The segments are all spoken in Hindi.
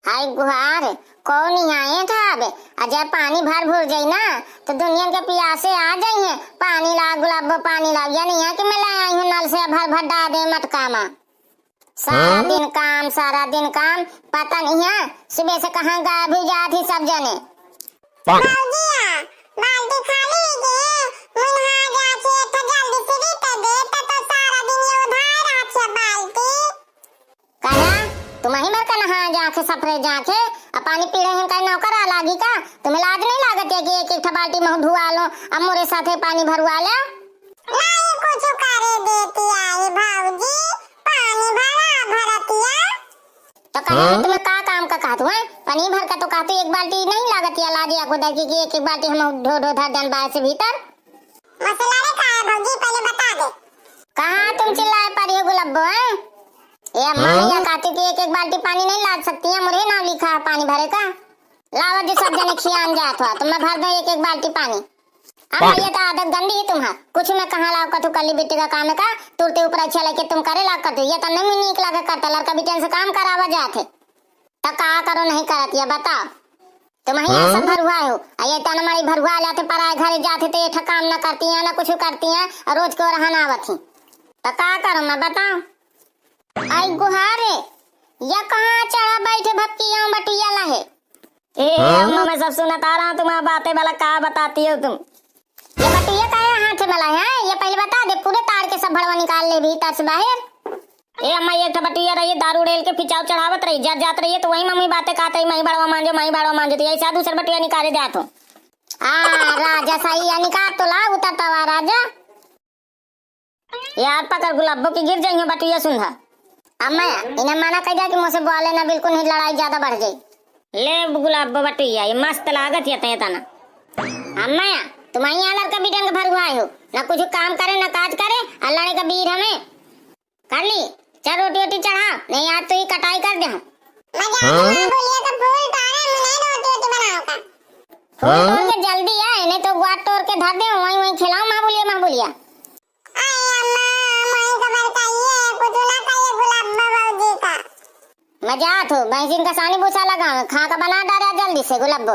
हाय गुहार कौन आए था अब अजय पानी भर भूर जाई ना तो दुनिया के प्यासे आ जाई है। पानी ला गुलाब पानी ला या नहीं है कि मैं लाई हूँ नल से भर भर डा दे मटका में। सारा दिन काम पता नहीं है सुबह से कहाँ गायब हुई जाती सब जने। बाल्टी खाली है मुन्हा जाके तो जल्दी से रीते दे तो सारा दिन ये उधार आछे बाल्टी कहा तुम्हारी मर का नहा जाके सफरे जाके अब पानी पी रहे हैं का नौकर आ लागी का तुम्हें लाज नहीं लागत है कि एक बाल्टी में धुआ लो अब मोरे साथे पानी भरवा ले नहीं कुछ करे देती आई भाऊजी पानी भरा भरतिया तो कहा तुम्हें का काम का कहत हुआ पानी भर का तो कहते एक बाल्टी नहीं लागत या लाज या खुदा की एक बाल्टी हम ढो ढो धर जन बाहर से भीतर मसला रे का है भाऊजी पहले बता दे कहां तुम चिल्लाए पर ये गुलाबो है ये अम्मा या कहती कि एक बाल्टी पानी नहीं ला सकती है मुझे नाम लिखा है पानी भरे का लावा जो सब जने खियान जात हुआ तो मैं भर दूं एक बाल्टी पानी। अब ये तो आदत गंदी है तुम्हार कुछ मैं कहां लाओ का तू कली बेटी का काम है का तुरते ऊपर अच्छा लगे तुम करे ला कर ये तो नहीं नीक लगे करता लड़का बेटी से काम करावा जाते तो का करो नहीं करत ये बताओ तुम्हारी सब भरुआ हो ये तो हमारी भरुआ लाते पराए घर जाते तो ये काम न करती है ना कुछ करती है और रोज को रहना आवत ही तो का करो मैं बताओ। आई गुहारे या कहाँ चढ़ा बैठे भक्तियां बटिया लहे ए मैं सब सुनता रहा तुम्हारी बातें वाला का बताती हो तुम ये बटिया का है हाथ में ला है ये पहले बता दे पूरे तार के सब भड़वा निकाल ले भीतर से बाहर ए अम्मा ये बटिया रही दारू डेल के फिचाव चढ़ावत रही जात रही है तो वही मम्मी बातें कहते मई बड़वा मांजो तो ऐसा दूसरा बटिया निकाले जात हो राजा सही या निकाल तो ला उतरता हुआ राजा यार पकड़ गुलाबो की गिर जाइए बटिया सुनहा अम्मा इन्हें मना कर दिया कि मुझसे बोले ना बिल्कुल नहीं लड़ाई ज्यादा बढ़ जाए ले गुलाब बटिया ये मस्त लागत है तना अम्मा तुम्हारी यहाँ लड़का भी डंग भर हुआ हो ना कुछ काम करे ना काज करे अल्लाह का बीर हमें कर ली चल रोटी वोटी चढ़ा नहीं आज तो ही कटाई कर दे फूल के जल्दी आए नहीं तो गुआट तोड़ के धर दे वहीं खिलाओ माँ बोलिया मजाक हो भैंसिन का सानी भूसा लगा खा का बना डाला जल्दी से गुलाबो।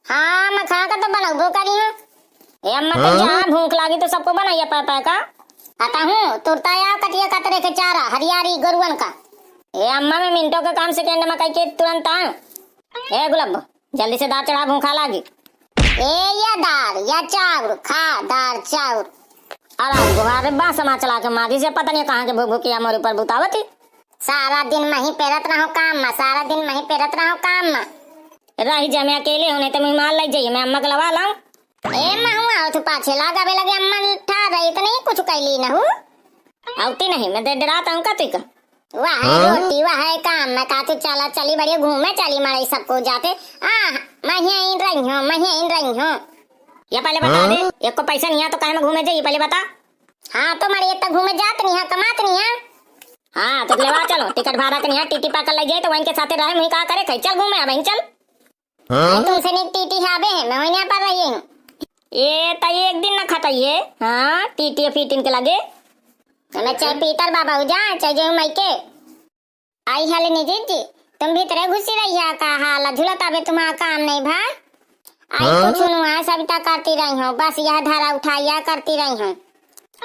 हाँ मैं खा का तो बनाऊं करी हूँ ये अम्मा तो जहाँ भूख लगी तो सबको बनाइए पापा का आता हूँ तुरता या कटिया कतरे के चारा हरियारी गरुवन का ये अम्मा में मिनटों के काम सेकंड में कह के तुरंत आऊं ए गुलाबो जल्दी से दाल चढ़ा भूखा लगी ए या दाल या चाउर खा दाल चाउर अरे गुहारे बासमा चला के मारी से पता नहीं कहाँ के भूखिया मोरे पर बुतावती सारा दिन मैं ही पेरत रहो काम में सारा दिन मैं ही पेरत रहो काम में रही जा मैं अकेले होने तो मैं माल लग जाइए मैं अम्मा को लवा लाऊं ए मैं हूं आओ तो पाछे लगावे लगे अम्मा ठा रही तो नहीं कुछ कैली ना हूं आउती नहीं मैं डराता हूं का तू वाह रोटी वाह काम मैं का तू चला चली बड़ी घूमे चली मारे सबको जाते मैं यहीं रही हूं ये पहले बता दे एक को पैसा नहीं है तो काहे में घूमे जाइए पहले बता। हाँ तो मारे इतना घूमे जात नहीं है कमात नहीं है हाँ तो लेवा चलो टिकट भाड़ा के नहीं टीटी पाकर लग जाए तो वहीं के साथ रहे मुझे कहा करे चल घूमे अब चल तुमसे नहीं टीटी हाबे है मैं वहीं पर रही हूँ ये तो एक दिन न खटाइए हाँ टीटी फीटिन के लगे मैं चाहे पीटर बाबा हो जा चाहे जो मई के आई हाल नहीं जी तुम भीतर घुसी रही है का हाल झुलता बे तुम्हारा काम नहीं भाई आई कुछ सुनुआ सविता करती रही हूँ बस यह धारा उठाइया करती रही हूँ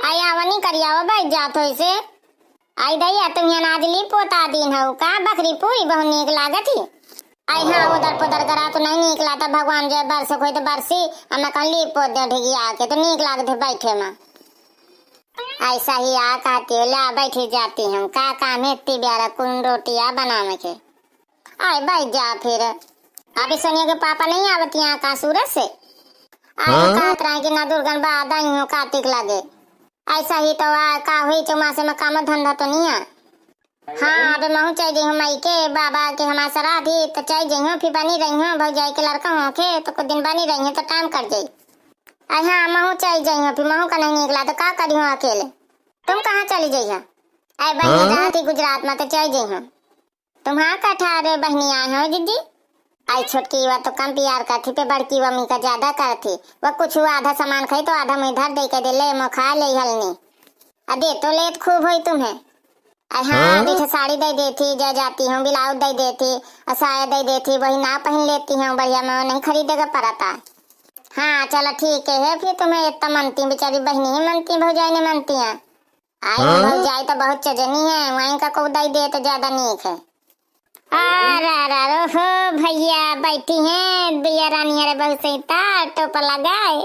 आई आवनी करिया भाई जात हो इसे आई दैया तुम यहाँ नाजली पोता दिन हो का बकरी पूरी बहुत नीक लागत ही आई हाँ उधर पुधर करा तो नहीं नीक लागता भगवान जय बरस कोई तो बरसी और मैं कहीं लीप पोत दे ढिगी आके तो नीक लागत है बैठे में ऐसा ही आ कहती हो ला बैठी जाती हूँ का काम है इतनी प्यारा कुन रोटियां बनाने के आई बैठ जा फिर अभी सोनिया के पापा नहीं आवती यहाँ का सूरत से आई कहत रहे कि ना दुर्गन बाद आई हूँ कार्तिक लगे ऐसा ही तो का हुई चौमासे में काम धंधा तो नहीं है। हाँ अब मैं चाहिए हूँ मई के बाबा के हमारे सराध ही तो चाहिए हूँ फिर बनी रही हूँ भौजाई के लड़का हो के तो कुछ दिन बनी रही हूँ तो टाइम कट जाये हाँ महू चाहिए हूँ फिर महू का नहीं निकला तो का करी हूँ अकेले तुम कहाँ चली जाइए अरे बहनी जाती गुजरात में तो चाहिए हूँ तुम हाँ कठारे बहनी आए हो दीदी आई छोटकी वह तो कम प्यार करती पे बड़की मम्मी का ज्यादा करती वह कुछ हुआ आधा सामान खाई तो आधा मैं इधर दे के दे ले मैं खा ले हलनी अदे तो लेत खूब हुई तुम्हें हाँ बीठे साड़ी दे देती, जा जाती हूँ ब्लाउज दे देती, साया दे देती, वही ना पहन लेती हूँ, बढ़िया मैं नहीं खरीदेगा पड़ता। हाँ चलो ठीक है, फिर तुम्हें इतना मनती, बेचारी बहनी ही मनती, भौजाई ने मनती है। आई भौजाई तो बहुत चजनी है, वहीं का को दे दे तो ज्यादा नीक है। हो भैया बैठी हैं दिया रानी, अरे बहुत सही था टोपा लगाए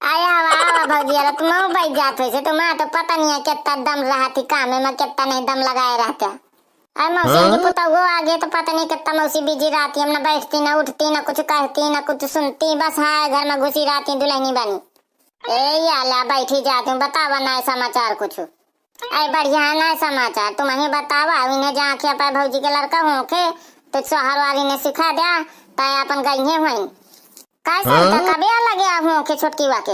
आया वाह भौजिया, तुम बैठ जात हो, तुम्हें तो पता नहीं है कितना दम रहा थी काम में, कितना नहीं दम लगाए रहता। अरे मौसी की पुता वो आगे तो पता नहीं कितना मौसी बिजी रहती, हम ना बैठती ना उठती ना कुछ कहती ना कुछ सुनती, बस हाँ घर में घुसी रहती दुल्हनी बनी। ए याला बैठी जाती हूँ, बतावा ना समाचार कुछ। अरे बढ़िया है ना समाचार, तुम ही बतावा, इन्हें जहाँ के पाए भौजी के लड़का हो के तो सोहर वाली ने सिखा दिया ताया अपन गई है वहीं कैसे कभी अलग गया हूँ के छोटकी वाके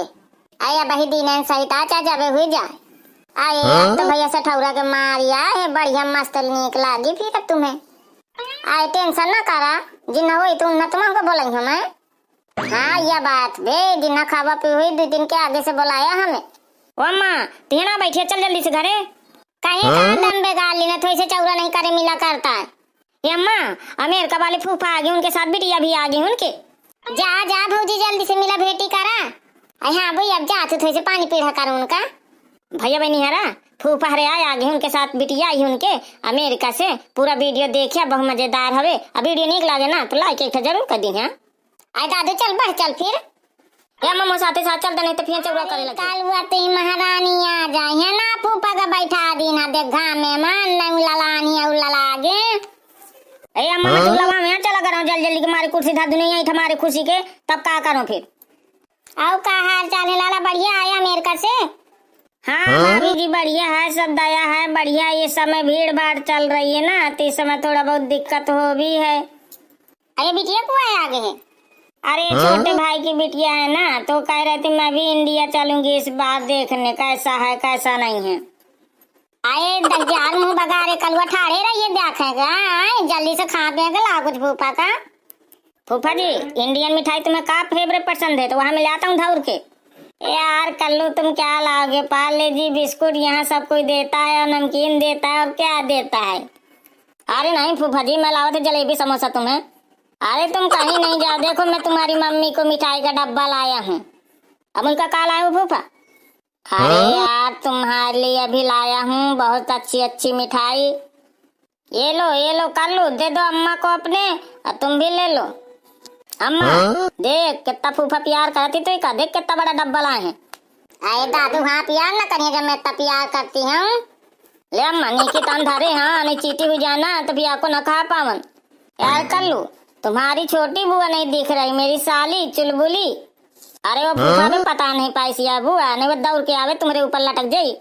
आया बही दिन सहित आचा जावे हुई जाए। आए तो भैया से ठौरा के मारिया है, बढ़िया मस्त नीक लागी फिर तुम्हें। आए टेंशन ना करा, जिन्ना हुई तुम ना तुमको बोलाई हमें। हाँ यह बात बे, जिन्ना खावा पी हुई 2 दिन के आगे से बुलाया हमें। ओ अम्मा तेना बैठिए, चल जल्दी से घरे, कहीं का दम बेगार लेना, थोड़ी से चौरा नहीं करे मिला करता है। ये अम्मा अमेरिका वाले फूफा आ गए, उनके साथ बिटिया भी आ गई उनके। जा जा भौजी जल्दी से मिला भेटी करा। हाँ भैया अब जा, तो थोड़ी से पानी पीढ़ा कर उनका। भैया बहनी हरा फूफा हरे आ गए, उनके साथ बिटिया आई उनके अमेरिका से, पूरा वीडियो देखिया बहुत मजेदार हवे। अब वीडियो निक लागे ना तो लाइक एक जरूर कर दी। हाँ आए दादू चल बढ़ चल फिर, या मम्मा साथे साथ चल, नहीं तो फिर चौरा करे लगे। काल हुआ ते महारानी आ जाए है ना, फूफा का बैठा दी ना देख घाम में मान नहीं उलालानी उलाला आगे। ए अम्मा मैं चूल्हा में चला कर जल्दी जल्दी के मारे कुर्सी धा दुनिया ही हमारे खुशी के, तब का करो फिर। आओ का हाल चाल है लाला, बढ़िया आया अमेरिका से। हाँ भाभी जी बढ़िया है, सब दया है बढ़िया। ये समय भीड़ भाड़ चल रही है ना, तो इस समय थोड़ा बहुत दिक्कत हो भी है। अरे बिटिया को आए आगे है, अरे छोटे भाई की बिटिया है ना, तो कह रहे थे मैं भी इंडिया चलूंगी इस बार देखने कैसा है कैसा नहीं है। आए 10,000 मुँह बगारे कलुआ ठाड़े रहिए देखेगा, जल्दी से खा देगा ला कुछ फूफा का। फूफा जी इंडियन मिठाई तुम्हें का फेवरेट पसंद है तो वहाँ मैं लाता हूँ धौर के। यार कल्लू तुम क्या लाओगे, पार्ले जी बिस्कुट यहाँ सब कोई देता है और नमकीन देता है और क्या देता है। अरे नहीं फूफा जी मैं लाओ थे जलेबी समोसा तुम्हें। अरे तुम कहीं नहीं जाओ, देखो मैं तुम्हारी मम्मी को मिठाई का डब्बा लाया हूँ। अब उनका का लाया हूँ फूफा? अरे यार तुम्हारे लिए अभी लाया हूँ बहुत अच्छी अच्छी मिठाई, ये लो कल्लू दे दो अम्मा को अपने, और तुम भी ले लो। अम्मा देख कितना फूफा प्यार करती, तो का देख कितना बड़ा डब्बा लाए हैं। अरे दादू हाँ प्यार ना करिए जब मैं इतना प्यार करती हूँ। ले अम्मा नीचे तन धरे, हाँ नहीं चीटी हुई जाना तो भी आपको न खा पावन। यार कल्लू तुम्हारी छोटी बुआ नहीं दिख रही, मेरी साली चुलबुली। अरे वो फूफा भी पता नहीं पाई सिया बुआ, नहीं वो दौड़ के आवे तुम्हारे ऊपर लटक जाई।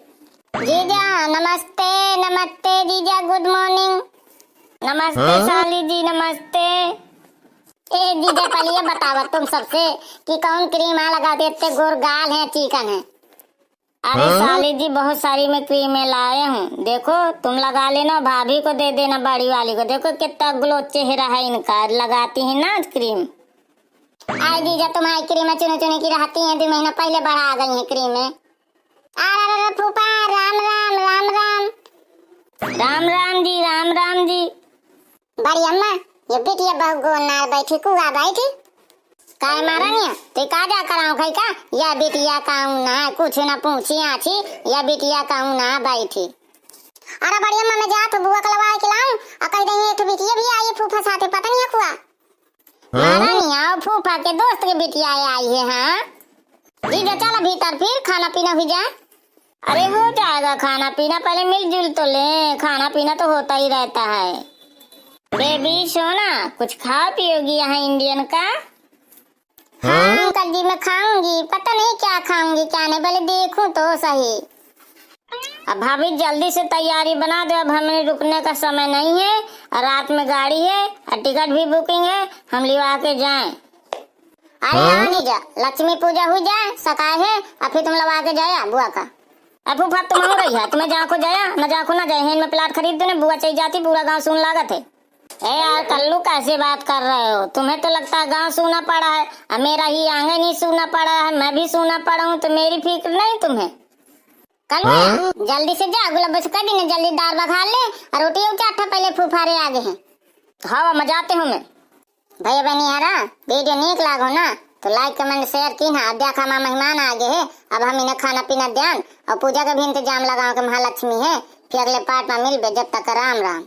जीजा नमस्ते नमस्ते जीजा गुड मॉर्निंग। नमस्ते साली जी नमस्ते। ए जीजा पहले ये बतावा तुम सबसे कि कौन क्रीम लगाते, इतने गोर गाल है चिकन है। अरे साली जी बहुत सारी मैं क्रीमें लाए हूँ, देखो तुम लगा लेना, भाभी को दे देना बड़ी वाली को, देखो कितना ग्लो चेहरा है इनका, लगाती है ना क्रीम। आई जीजा तुम्हारी क्रीमें चुने चुने की रहती हैं, 2 महीना पहले बढ़ा गई हैं क्रीमें। अरे फूफा राम राम राम राम। राम राम जी राम राम जी। बड़ी अम्मा ये बिटिया बहु गोनार बैठी कुआ बैठी काय मारा नहीं तो का जा कराऊं खाई का, या बिटिया काऊ ना कुछ ना पूछी आछी, या बिटिया काऊ ना बैठी। अरे बड़ी अम्मा मैं जा तो बुआ कलवा के लाऊं, और कह देंगे एक बिटिया भी आई फूफा साथे, पता नहीं कुआ मारा नहीं आओ फूफा के दोस्त की बिटिया आई है। हाँ जीजा चला भीतर फिर खाना पीना हो जाए। अरे हो जाएगा खाना पीना, पहले मिलजुल तो ले, खाना पीना तो होता ही रहता है। बेबी सोना कुछ खा पियोगी यहाँ इंडियन का? हाँ अंकल जी मैं खाऊंगी, पता नहीं क्या खाऊंगी क्या नहीं, पहले देखूं तो सही। अब भाभी जल्दी से तैयारी बना दो, अब हमें रुकने का समय नहीं है, और रात में गाड़ी है और टिकट भी बुकिंग है, हम लिवा के जाएं। अरे हाँ जीजा लक्ष्मी पूजा हो जाए सकाए है, और फिर तुम लगा के जाया बुआ का। अब फूफा तुम हो रही है, तुम्हें जाको जाया न जाको ना जाए, में प्लाट खरीद दो ना, बुआ चाहिए जाती पूरा गाँव सुन लागत है। ए यार कल्लू कैसे बात कर रहे हो, तुम्हें तो लगता है गांव सूना पड़ा है, और मेरा ही आंगन नहीं सूना पड़ा है, मैं भी सूना पड़ा हूँ, तो मेरी फिक्र नहीं तुम्हें। कल जल्दी से जा गुलाब से कह दी जल्दी दाल बघार ले और रोटी चाटा पहले फूफारे आगे हैं। तो हवा में जाते हूँ मैं। भैया बहनी यारा वीडियो नीक लागो ना तो लाइक कमेंट शेयर की ना। देखा माँ मेहमान आगे है, अब हम इन्हें खाना पीना ध्यान और पूजा का भी इंतजाम लगाओ कि महालक्ष्मी है। फिर अगले पार्ट में मिलबे, जब तक राम राम।